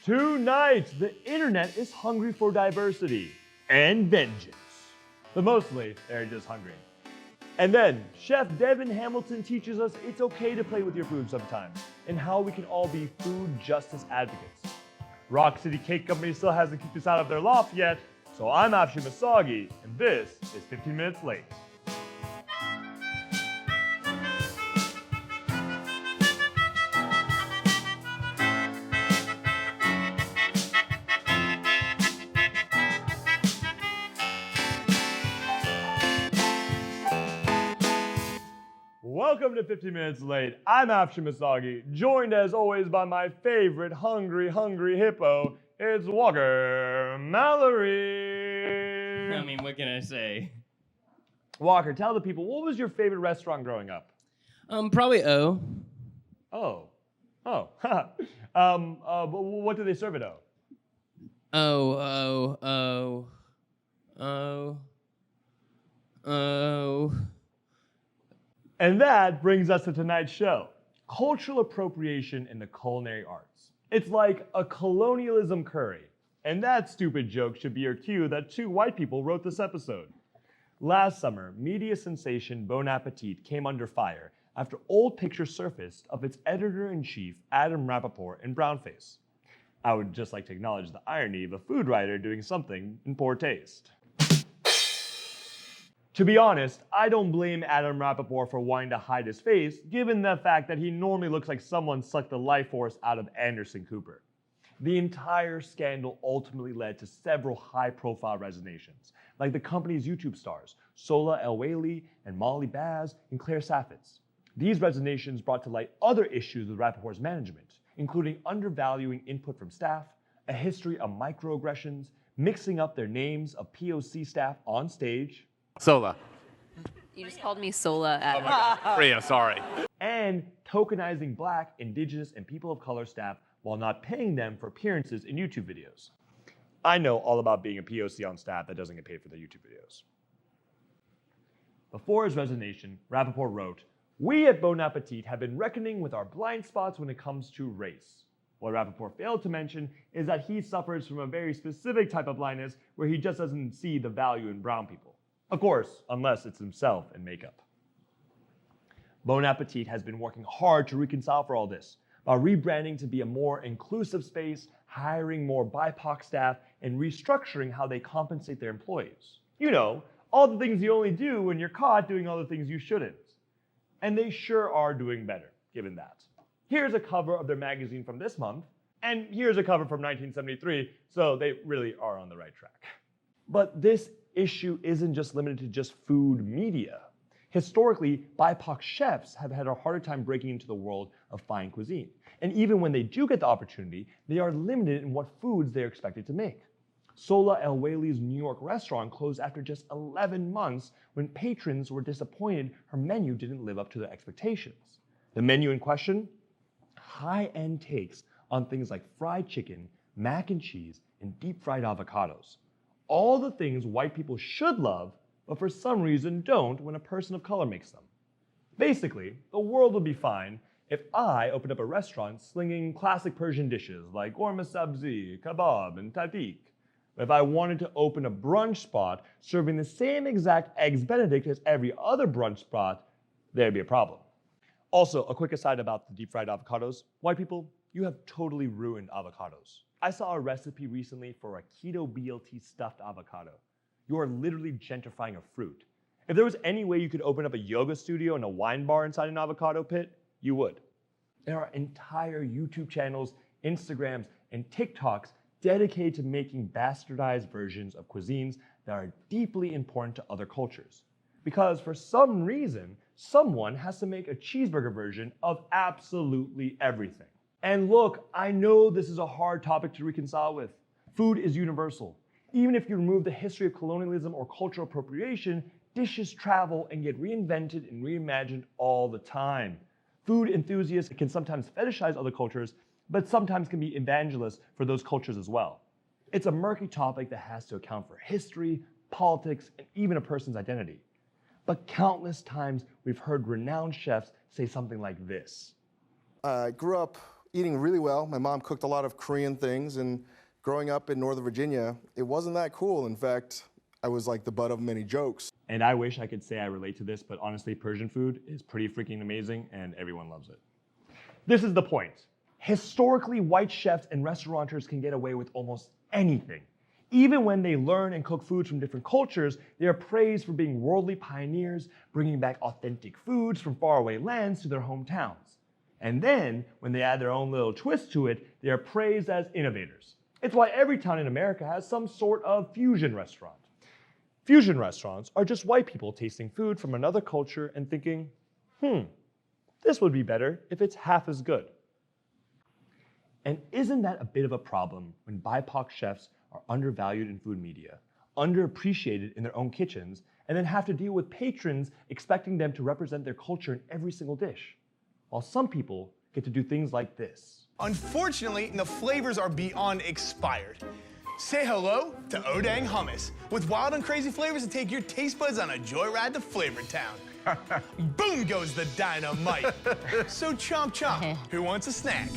Tonight, the internet is hungry for diversity and vengeance. But mostly, they're just hungry. And then, Chef Devon Hamilton teaches us it's okay to play with your food sometimes, and how we can all be food justice advocates. Rock City Cake Company still hasn't kicked us out of their loft yet, so I'm Afsheen Misaghi, and this is 15 Minutes Late. Welcome to 15 Minutes Late. I'm Afsheen Misaghi, joined as always by my favorite hungry hippo. It's Walker Mallory. I mean, what can I say? Walker, tell the people, what was your favorite restaurant growing up? Probably O. Oh. But what do they serve at O? Oh. And that brings us to tonight's show, cultural appropriation in the culinary arts. It's like a colonialism curry. And that stupid joke should be your cue that two white people wrote this episode. Last summer, media sensation Bon Appetit came under fire after old pictures surfaced of its editor-in-chief, Adam Rapaport, in brownface. I would just like to acknowledge the irony of a food writer doing something in poor taste. To be honest, I don't blame Adam Rapaport for wanting to hide his face, given the fact that he normally looks like someone sucked the life force out of Anderson Cooper. The entire scandal ultimately led to several high-profile resignations, like the company's YouTube stars, Sola El-Waylly and Molly Baz and Claire Saffitz. These resignations brought to light other issues with Rapaport's management, including undervaluing input from staff, a history of microaggressions, mixing up their names of POC staff on stage, Sola. You just called me Sola, Adam. Rhea, sorry. and tokenizing Black, Indigenous, and people of color staff while not paying them for appearances in YouTube videos. I know all about being a POC on staff that doesn't get paid for their YouTube videos. Before his resignation, Rapaport wrote, "We at Bon Appetit have been reckoning with our blind spots when it comes to race." What Rapaport failed to mention is that he suffers from a very specific type of blindness where he just doesn't see the value in brown people. Of course, unless it's himself in makeup. Bon Appetit has been working hard to reconcile for all this by rebranding to be a more inclusive space, hiring more BIPOC staff, and restructuring how they compensate their employees. You know, all the things you only do when you're caught doing all the things you shouldn't. And they sure are doing better, given that. Here's a cover of their magazine from this month, and here's a cover from 1973, so they really are on the right track. But this issue isn't just limited to just food media. Historically, BIPOC chefs have had a harder time breaking into the world of fine cuisine. And even when they do get the opportunity, they are limited in what foods they are expected to make. Sola El-Waylly's New York restaurant closed after just 11 months when patrons were disappointed her menu didn't live up to their expectations. The menu in question? High-end takes on things like fried chicken, mac and cheese, and deep-fried avocados. All the things white people should love, but for some reason don't when a person of color makes them. Basically, the world would be fine if I opened up a restaurant slinging classic Persian dishes like ghormeh sabzi, kebab, and tatik. But if I wanted to open a brunch spot serving the same exact eggs Benedict as every other brunch spot, there'd be a problem. Also, a quick aside about the deep-fried avocados. White people, you have totally ruined avocados. I saw a recipe recently for a keto BLT stuffed avocado. You are literally gentrifying a fruit. If there was any way you could open up a yoga studio and a wine bar inside an avocado pit, you would. There are entire YouTube channels, Instagrams, and TikToks dedicated to making bastardized versions of cuisines that are deeply important to other cultures. Because for some reason, someone has to make a cheeseburger version of absolutely everything. And look, I know this is a hard topic to reconcile with. Food is universal. Even if you remove the history of colonialism or cultural appropriation, dishes travel and get reinvented and reimagined all the time. Food enthusiasts can sometimes fetishize other cultures, but sometimes can be evangelists for those cultures as well. It's a murky topic that has to account for history, politics, and even a person's identity. But countless times we've heard renowned chefs say something like this. I grew up eating really well. My mom cooked a lot of Korean things, and growing up in Northern Virginia, it wasn't that cool. In fact, I was like the butt of many jokes. And I wish I could say I relate to this, but honestly, Persian food is pretty freaking amazing and everyone loves it. This is the point. Historically, white chefs and restaurateurs can get away with almost anything. Even when they learn and cook foods from different cultures, they are praised for being worldly pioneers, bringing back authentic foods from faraway lands to their hometowns. And then, when they add their own little twist to it, they are praised as innovators. It's why every town in America has some sort of fusion restaurant. Fusion restaurants are just white people tasting food from another culture and thinking, this would be better if it's half as good. And isn't that a bit of a problem when BIPOC chefs are undervalued in food media, underappreciated in their own kitchens, and then have to deal with patrons expecting them to represent their culture in every single dish, while some people get to do things like this. Unfortunately, the flavors are beyond expired. Say hello to Odang Hummus, with wild and crazy flavors to take your taste buds on a joyride to Flavor Town. Boom goes the dynamite. So chomp chomp, who wants a snack?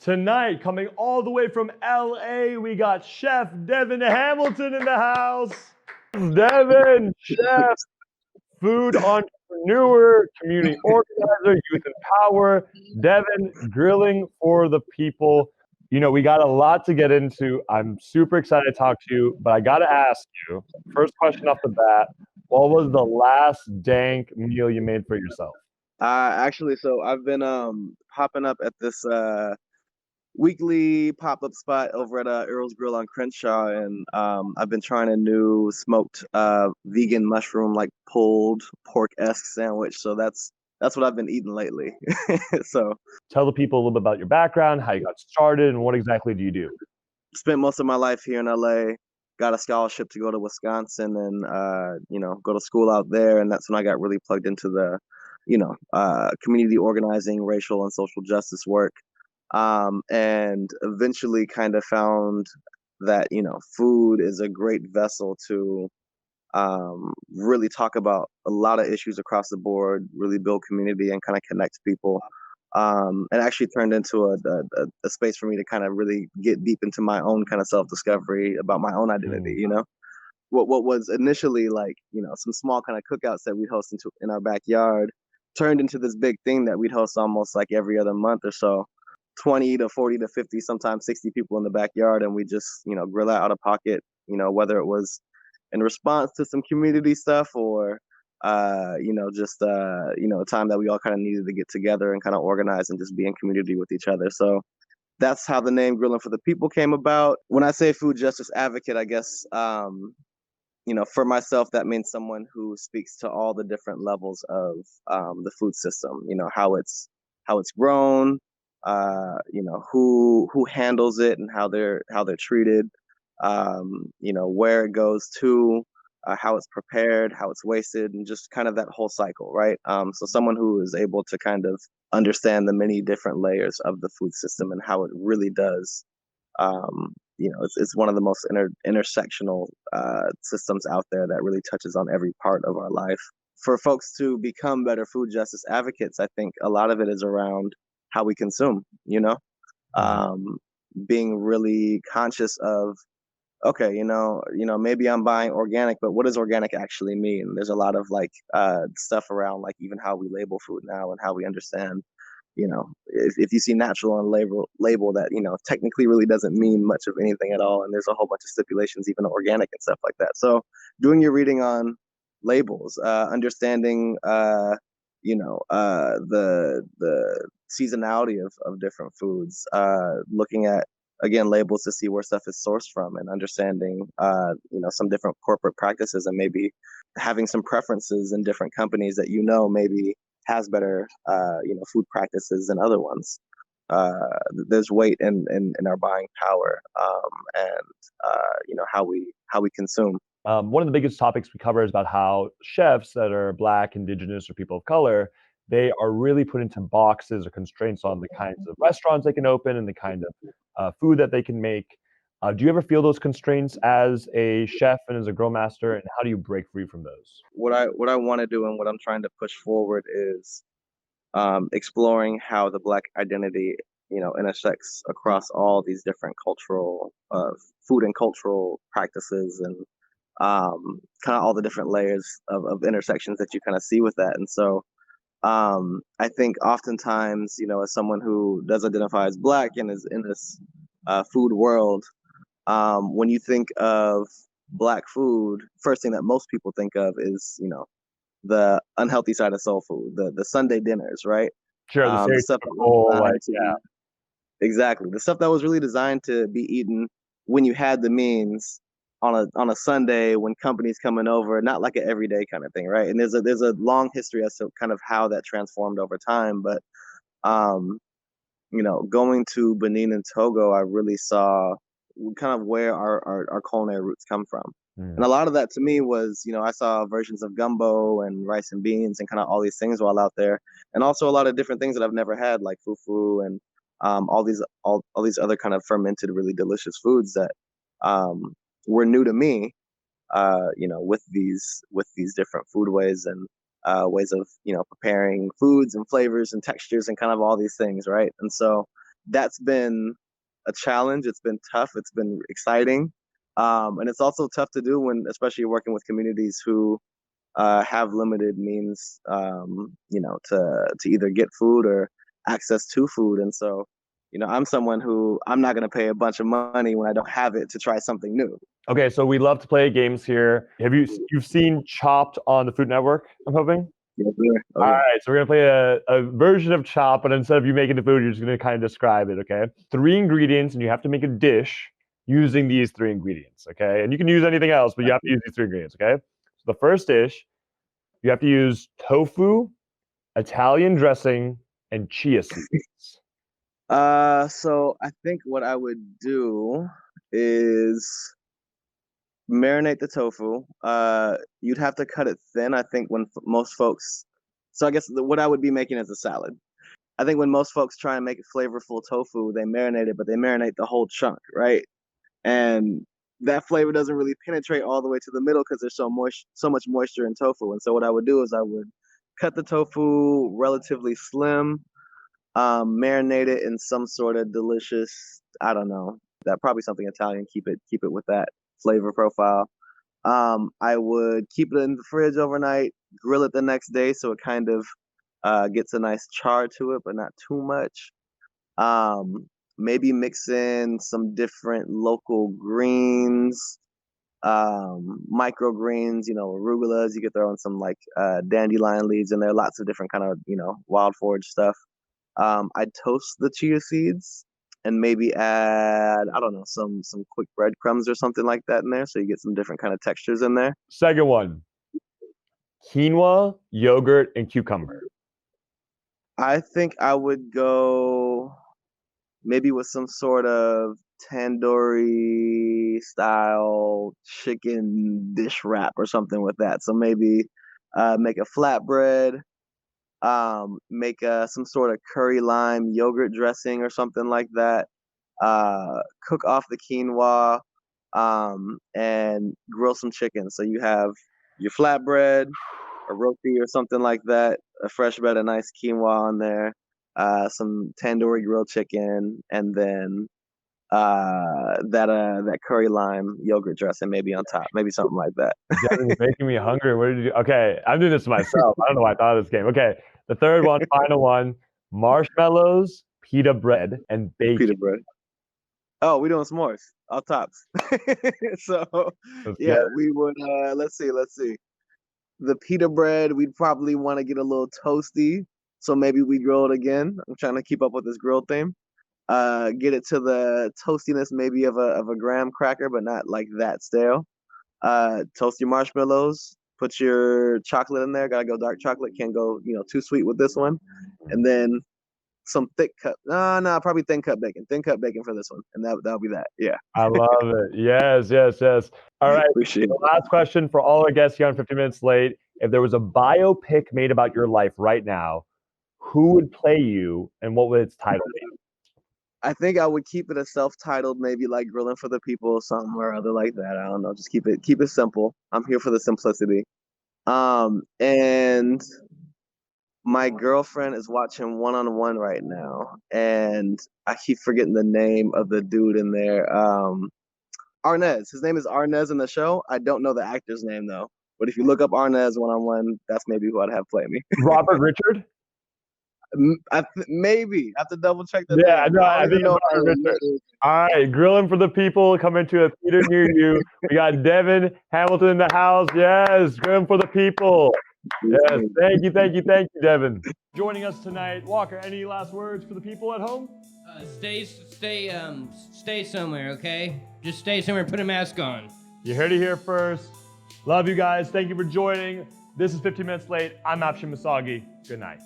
Tonight, coming all the way from LA, we got Chef Devon Hamilton in the house. Devon, chef, food entrepreneur, community organizer, youth in power. Devon, grilling for the people. You know, we got a lot to get into. I'm super excited to talk to you, but I got to ask you, first question off the bat, what was the last dank meal you made for yourself? Actually, so I've been popping up at this weekly pop-up spot over at Earl's Grill on Crenshaw, and I've been trying a new smoked vegan mushroom like pulled pork-esque sandwich. So that's what I've been eating lately. So Tell the people a little bit about your background, how you got started, and what exactly do you do? spent most of my life here in LA. Got a scholarship to go to Wisconsin and go to school out there, and that's when I got really plugged into the community organizing, racial and social justice work. And eventually kind of found that, food is a great vessel to really talk about a lot of issues across the board, really build community and kind of connect people. And actually turned into a space for me to kind of really get deep into my own kind of self-discovery about my own identity, What was initially like, some small kind of cookouts that we'd host in our backyard turned into this big thing that we'd host almost like every other month or so. 20 to 40 to 50, sometimes 60 people in the backyard, and we just, grill out of pocket, whether it was in response to some community stuff or, just, a time that we all kind of needed to get together and kind of organize and just be in community with each other. So that's how the name Grilling for the People came about. When I say food justice advocate, I guess, for myself, that means someone who speaks to all the different levels of the food system, how it's grown, who handles it and how they're treated, where it goes to, how it's prepared, how it's wasted, and just kind of that whole cycle, right? So someone who is able to kind of understand the many different layers of the food system and how it really does. It's one of the most intersectional systems out there that really touches on every part of our life. For folks to become better food justice advocates, I think a lot of it is around how we consume, being really conscious of, okay, maybe I'm buying organic, but what does organic actually mean? There's a lot of stuff around like even how we label food now and how we understand, if you see natural on label that, technically really doesn't mean much of anything at all. And there's a whole bunch of stipulations, even organic and stuff like that. So doing your reading on labels, understanding, the seasonality of different foods, looking at, again, labels to see where stuff is sourced from and understanding, some different corporate practices and maybe having some preferences in different companies that, maybe has better, food practices than other ones. There's weight in our buying power, and how we consume. One of the biggest topics we cover is about how chefs that are Black, Indigenous, or people of color, they are really put into boxes or constraints on the kinds of restaurants they can open and the kind of food that they can make. Do you ever feel those constraints as a chef and as a grill master, and how do you break free from those? What I want to do and what I'm trying to push forward is exploring how the Black identity, intersects across all these different cultural, food and cultural practices, and kind of all the different layers of intersections that you kind of see with that. And so I think oftentimes, as someone who does identify as Black and is in this food world, when you think of Black food, first thing that most people think of is, the unhealthy side of soul food, the Sunday dinners, right? Sure, the The stuff that was stereotypical, designed exactly, the stuff that was really designed to be eaten when you had the means on a Sunday when company's coming over, not like an everyday kind of thing, right? And there's a long history as to kind of how that transformed over time, but um, going to Benin and Togo, I really saw kind of where our culinary roots come from. And a lot of that to me was, I saw versions of gumbo and rice and beans and kind of all these things while out there. And also a lot of different things that I've never had, like fufu and all these other kind of fermented, really delicious foods that were new to me, with these different food ways and ways of, preparing foods and flavors and textures and kind of all these things, right? And so that's been a challenge. It's been tough. It's been exciting. And it's also tough to do when, especially working with communities who have limited means, to either get food or access to food. And so, I'm someone who I'm not going to pay a bunch of money when I don't have it to try something new. Okay, so we love to play games here. You've seen Chopped on the Food Network, I'm hoping? Yes, sir. All right, so we're gonna play a version of Chop, but instead of you making the food, you're just gonna kind of describe it, okay? 3 ingredients, and you have to make a dish using these 3 ingredients, okay? And you can use anything else, but you have to use these 3 ingredients, okay? So the first dish, you have to use tofu, Italian dressing, and chia seeds. So I think what I would do is marinate the tofu. You'd have to cut it thin. I think when most folks, so I guess what I would be making is a salad. I think when most folks try and make a flavorful tofu, they marinate it, but they marinate the whole chunk, right? And that flavor doesn't really penetrate all the way to the middle because there's so much moisture in tofu. And so what I would do is I would cut the tofu relatively slim, marinate it in some sort of delicious, I don't know, that probably something Italian. Keep it with that flavor profile. I would keep it in the fridge overnight, grill it the next day so it kind of gets a nice char to it, but not too much. Maybe mix in some different local greens, microgreens, arugulas. You could throw in some like dandelion leaves in there, lots of different kind of, wild forage stuff. I'd toast the chia seeds and maybe add, I don't know, some quick breadcrumbs or something like that in there, so you get some different kind of textures in there. Second one, quinoa, yogurt, and cucumber. I think I would go maybe with some sort of tandoori style chicken dish wrap or something with that. So maybe make a flatbread, make some sort of curry lime yogurt dressing or something like that. Cook off the quinoa, and grill some chicken. So you have your flatbread, a roti or something like that, a fresh bed of nice quinoa on there, some tandoori grilled chicken, and then that curry lime yogurt dressing maybe on top, maybe something like that. You're making me hungry. What did you do? Okay, I'm doing this to myself. I don't know why I thought of this game. Okay, the third one, final one, marshmallows, pita bread, and bacon. Pita bread. Oh, we're doing s'mores on tops. So yeah, we would let's see. The pita bread, we'd probably want to get a little toasty. So maybe we grill it again. I'm trying to keep up with this grill theme. Get it to the toastiness maybe of a graham cracker, but not like that stale. Toast your marshmallows, put your chocolate in there. Gotta go dark chocolate, can't go, too sweet with this one. And then some probably thin cut bacon for this one. And that'll be that. Yeah. I love it. Yes. All right. Appreciate it. Last question for all our guests here on 50 Minutes Late. If there was a biopic made about your life right now, who would play you and what would its title be? I think I would keep it a self-titled, maybe like Grilling for the People or something or other like that. I don't know. Just keep it simple. I'm here for the simplicity. And my girlfriend is watching One-on-One right now, and I keep forgetting the name of the dude in there. Arnez. His name is Arnez in the show. I don't know the actor's name though. But if you look up Arnez One-on-One, that's maybe who I'd have play me. Robert Richard? Maybe. I have to double check that. Yeah, no, I think know. it's Robert Richard. All right, Grilling for the People coming to a theater near you. We got Devon Hamilton in the house. Yes, Grilling for the People. Yes, thank you, Devon. Joining us tonight, Walker. Any last words for the people at home? Stay somewhere, okay? Just stay somewhere. Put a mask on. You heard it here first. Love you guys. Thank you for joining. This is 15 Minutes Late. I'm Afsheen Misaghi. Good night.